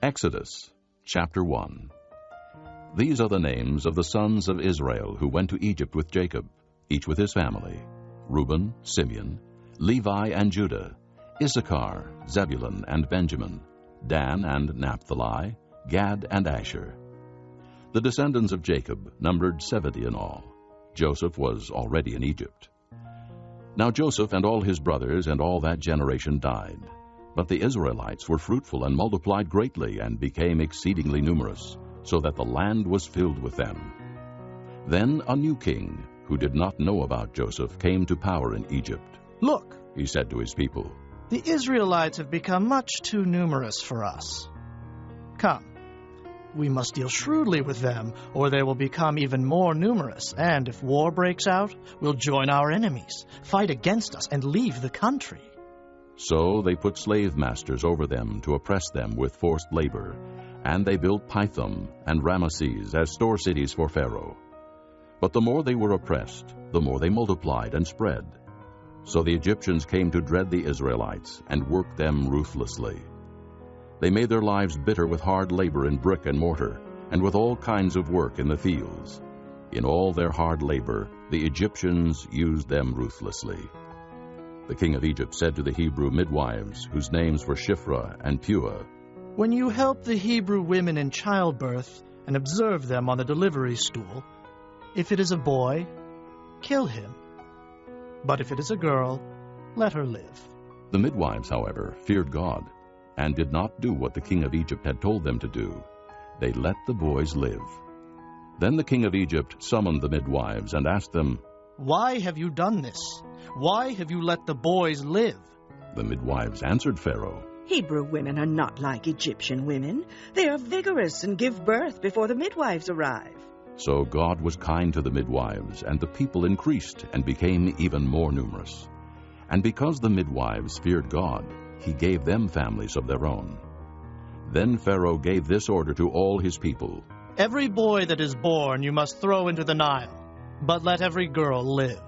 Exodus, chapter 1. These are the names of the sons of Israel who went to Egypt with Jacob, each with his family: Reuben, Simeon, Levi and Judah, Issachar, Zebulun and Benjamin, Dan and Naphtali, Gad and Asher. The descendants of Jacob numbered 70 in all. Joseph was already in Egypt. Now Joseph and all his brothers and all that generation died. But the Israelites were fruitful and multiplied greatly and became exceedingly numerous, so that the land was filled with them. Then a new king, who did not know about Joseph, came to power in Egypt. "Look," He said to his people, "the Israelites have become much too numerous for us. Come, we must deal shrewdly with them, or they will become even more numerous, and if war breaks out, we'll join our enemies, fight against us, and leave the country." So they put slave masters over them to oppress them with forced labor, and they built Pithom and Ramesses as store cities for Pharaoh. But the more they were oppressed, the more they multiplied and spread. So the Egyptians came to dread the Israelites and worked them ruthlessly. They made their lives bitter with hard labor in brick and mortar, and with all kinds of work in the fields. In all their hard labor, the Egyptians used them ruthlessly. The king of Egypt said to the Hebrew midwives, whose names were Shiphrah and Puah, "When you help the Hebrew women in childbirth and observe them on the delivery stool, if it is a boy, kill him. But if it is a girl, let her live." The midwives, however, feared God, and did not do what the king of Egypt had told them to do. They let the boys live. Then the king of Egypt summoned the midwives and asked them, "Why have you done this? Why have you let the boys live?" The midwives answered Pharaoh, "Hebrew women are not like Egyptian women. They are vigorous and give birth before the midwives arrive." So God was kind to the midwives, and the people increased and became even more numerous. And because the midwives feared God, he gave them families of their own. Then Pharaoh gave this order to all his people: "Every boy that is born you must throw into the Nile, but let every girl live."